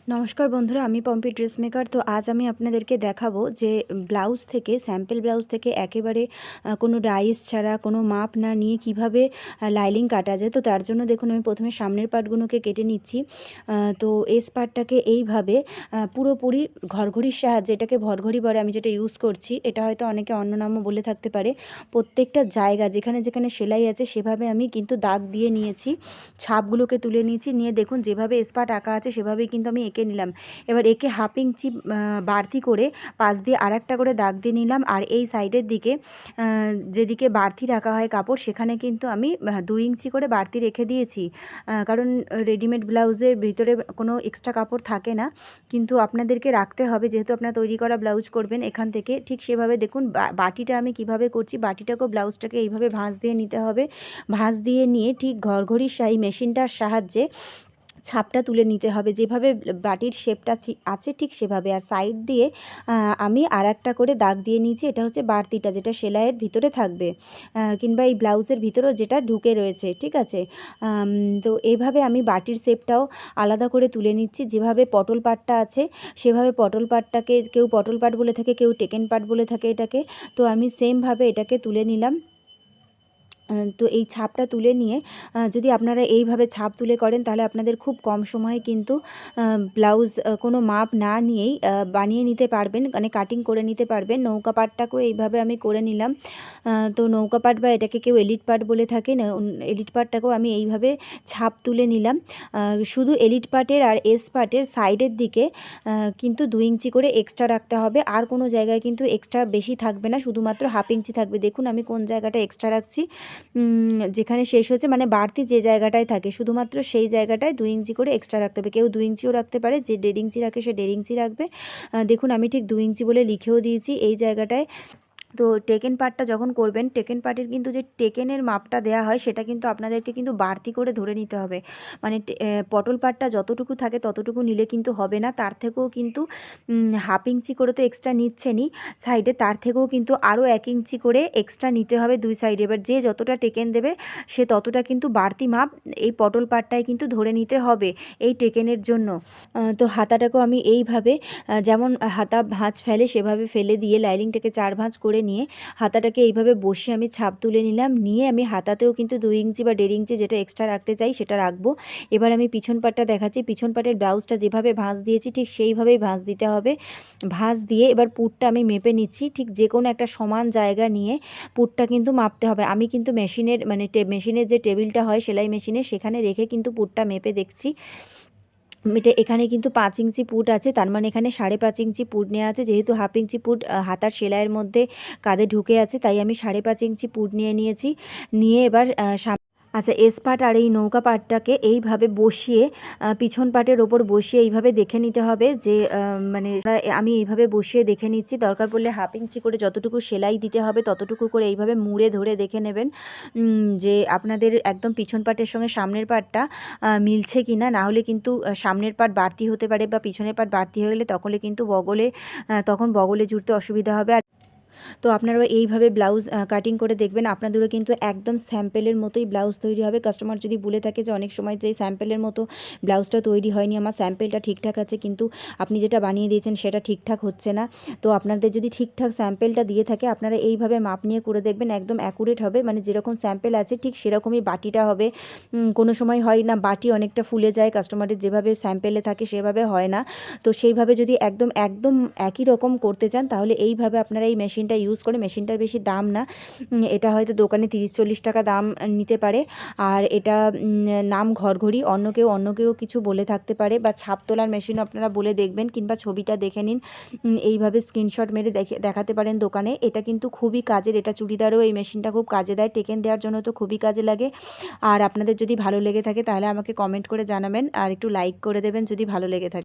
নমস্কার বন্ধুরা, আমি পম্পি ড্রেস মেকার। তো আজ আমি আপনাদেরকে দেখাবো যে ব্লাউজ থেকে, স্যাম্পল ব্লাউজ থেকে একেবারে কোনো ডাইস ছাড়া, কোনো মাপ না নিয়ে কিভাবে লাইলিং কাটা যায়। তো তার জন্য দেখুন আমি প্রথমে সামনের পার্টগুলোকে কেটে নিচ্ছি। তো এস পার্টটাকে এইভাবে পুরোপুরি ঘরঘড়ির সাহায্যে, এটাকে ভরঘড়ি বলে, আমি যেটা ইউজ করছি, এটা হয়তো অনেকে অন্য নামও বলে থাকতে পারে। প্রত্যেকটা জায়গা যেখানে যেখানে সেলাই আছে সেভাবে আমি কিন্তু দাগ দিয়ে নিয়েছি, ছাপগুলোকে তুলে নিয়েছি। নিয়ে দেখুন যেভাবে এস পার্ট আঁকা আছে সেভাবেই কিন্তু আমি এঁকে নিলাম। এবার একে হাফ ইঞ্চি বাড়তি করে পাশ দিয়ে আরেকটা করে দাগ দিয়ে নিলাম। আর এই সাইডের দিকে যেদিকে বাড়তি রাখা হয় কাপড়, সেখানে কিন্তু আমি 2 ইঞ্চি করে বাড়তি রেখে দিয়েছি। কারণ রেডিমেড ব্লাউজের ভিতরে কোনো এক্সট্রা কাপড় থাকে না, কিন্তু আপনাদেরকে রাখতে হবে যেহেতু আপনারা তৈরি করা ব্লাউজ করবেন। এখান থেকে ঠিক সেভাবে দেখুন বাটিটা আমি কিভাবে করছি, বাটিটাকেও ব্লাউজটাকে এইভাবে ভাঁজ দিয়ে নিতে হবে। ভাঁজ দিয়ে নিয়ে ঠিক ঘরঘড়ির মেশিনটার সাহায্যে ছাপটা তুলে নিতে হবে, যেভাবে বাটির শেপটা আছে ঠিক সেভাবে। আর সাইড দিয়ে আমি আর একটা করে দাগ দিয়ে নিয়েছি, এটা হচ্ছে বাড়তিটা, যেটা সেলাইয়ের ভিতরে থাকবে, কিংবা এই ব্লাউজের ভিতরেও যেটা ঢুকে রয়েছে, ঠিক আছে। তো এইভাবে আমি বাটির শেপটাও আলাদা করে তুলে নিচ্ছি। যেভাবে পটল পাটটা আছে সেভাবে পটল পাটটাকে কেউ পটল পাট বলে থাকে, কেউ টেকেন পাট বলে থাকে এটাকে। তো আমি সেমভাবে এটাকে তুলে নিলাম। তো এই ছাপটা তুলে নিয়ে যদি আপনারা এইভাবে ছাপ তুলে করেন তাহলে আপনাদের খুব কম সময়ে কিন্তু ব্লাউজ কোনো মাপ না নিয়েই বানিয়ে নিতে পারবেন, মানে কাটিং করে নিতে পারবেন। নৌকা পাটটাকেও এইভাবে আমি করে নিলাম। তো নৌকা পাট বা এটাকে কেউ এলিট পাট বলে থাকে না, এলিট পাটটাকেও আমি এইভাবে ছাপ তুলে নিলাম। শুধু এলিট পাটের আর এস পাটের সাইডের দিকে কিন্তু 2 ইঞ্চি করে এক্সট্রা রাখতে হবে। আর কোনো জায়গায় কিন্তু এক্সট্রা বেশি থাকবে না, শুধুমাত্র হাফ ইঞ্চি থাকবে। দেখুন আমি কোন জায়গাটা এক্সট্রা রাখছি, যেখানে শেষ হচ্ছে, মানে বাড়তি যে জায়গাটায় থাকে শুধুমাত্র সেই জায়গাটায় 2 ইঞ্চি করে এক্সট্রা রাখতে হবে। কেউ 2 ইঞ্চিও রাখতে পারে, যে 1.5 ইঞ্চি রাখে সে 1.5 ইঞ্চি রাখবে। দেখুন আমি ঠিক 2 ইঞ্চি বলে লিখেও দিয়েছি এই জায়গাটায়। তো টেকেন পার্টটা যখন করবেন, টেকেন পার্টের কিন্তু যে টেকেনের মাপটা দেওয়া হয় সেটা কিন্তু আপনাদেরকে কিন্তু বাড়তি করে ধরে নিতে হবে। মানে পটল পাটটা যতটুকু থাকে ততটুকু নিলে কিন্তু হবে না, তার থেকেও কিন্তু হাফ ইঞ্চি করে তো এক্সট্রা নিচ্ছেনই সাইডে, তার থেকেও কিন্তু আরও 1 ইঞ্চি করে এক্সট্রা নিতে হবে 2 সাইডে। এবার যে যতটা টেকেন দেবে সে ততটা কিন্তু বাড়তি মাপ এই পটল পাটটায় কিন্তু ধরে নিতে হবে এই টেকেনের জন্য। তো হাতাটাকেও আমি এইভাবে যেমন হাতা ভাঁজ ফেলে সেভাবে ফেলে দিয়ে লাইনিংটাকে 4 ভাঁজ করে নিয়ে হাতাটাকে এইভাবে বসিয়ে আমি ছাপ তুলে নিলাম। নিয়ে আমি হাতাতেও কিন্তু 2 ইঞ্চি বা 1.5 ইঞ্চি যেটা এক্সট্রা রাখতে চাই সেটা রাখবো। এবার আমি পিছন পাটটা দেখাচ্ছি। পিছন পাটের ব্লাউজটা যেভাবে ভাঁজ দিয়েছি ঠিক সেইভাবেই ভাঁজ দিতে হবে। ভাঁজ দিয়ে এবার পুরটা আমি মেপে নিচ্ছি। ঠিক যে কোনো একটা সমান জায়গা নিয়ে পুরটা কিন্তু মাপতে হবে। আমি কিন্তু মেশিনের মানে মেশিনের যে টেবিলটা হয় সেলাই মেশিনের, সেখানে রেখে কিন্তু পুরটা মেপে দেখছি। এখানে কিন্তু 5 ইঞ্চি পুট আছে, তার মানে এখানে 5.5 ইঞ্চি পুট নেওয়া আছে। যেহেতু হাফ ইঞ্চি পুট হাতার সেলাইয়ের মধ্যে কাঁধে ঢুকে আছে, তাই আমি 5.5 ইঞ্চি পুট নিয়ে নিয়েছি। নিয়ে এবার আচ্ছা, এস পাট আর এই নৌকা পাটটাকে এইভাবে বসিয়ে পিছন পাটের ওপর বসিয়ে এইভাবে দেখে নিতে হবে যে মানে আমি এইভাবে বসিয়ে দেখে নিচ্ছি। দরকার পড়লে হাফ ইঞ্চি করে যতটুকু সেলাই দিতে হবে ততটুকু করে এইভাবে মুড়ে ধরে দেখে নেবেন যে আপনাদের একদম পিছন পাটের সঙ্গে সামনের পাটটা মিলছে কি না। না হলে কিন্তু সামনের পাট বাড়তি হতে পারে বা পিছনের পাট বাড়তি হয়ে গেলে কিন্তু তখন বগলে জুড়তে অসুবিধা হবে। তো আপনারাও এইভাবে ব্লাউজ কাটিং করে দেখবেন, আপনাদেরও কিন্তু একদম স্যাম্পেলের মতোই ব্লাউজ তৈরি হবে। কাস্টমার যদি বলে থাকে যে অনেক সময় যে স্যাম্পেলের মতো ব্লাউজটা তৈরি হয়নি, আমার স্যাম্পেলটা ঠিকঠাক আছে কিন্তু আপনি যেটা বানিয়ে দিয়েছেন সেটা ঠিকঠাক হচ্ছে না। তো আপনাদের যদি ঠিকঠাক স্যাম্পেলটা দিয়ে থাকে আপনারা এইভাবে মাপ নিয়ে করে দেখবেন, একদম অ্যাকুরেট হবে। মানে যেরকম স্যাম্পেল আছে ঠিক সেরকমই বাটিটা হবে। কোনো সময় হয় না, বাটি অনেকটা ফুলে যায়, কাস্টমারের যেভাবে স্যাম্পেলে থাকে সেভাবে হয় না। তো সেইভাবে যদি একদম একদম একই রকম করতে চান তাহলে এইভাবে আপনারা এই মেশিনটা ইউজ করে, মেশিনটার বেশি দাম না, এটা হয়তো দোকানে 30-40 টাকা দাম নিতে পারে। আর এটা নাম ঘরঘড়ি, অন্য কেউ কিছু বলে থাকতে পারে, বা ছাপ তোলার মেশিনও আপনারা বলে দেখবেন, কিংবা ছবিটা দেখে নিন, এইভাবে স্ক্রিনশট মেরে দেখাতে পারেন দোকানে। এটা কিন্তু খুবই কাজের, এটা চুড়িদারও এই মেশিনটা খুব কাজে দেয়, টেকেন দেওয়ার জন্য তো খুবই কাজে লাগে। আর আপনাদের যদি ভালো লেগে থাকে তাহলে আমাকে কমেন্ট করে জানাবেন, আর একটু লাইক করে দেবেন যদি ভালো লেগে থাকে।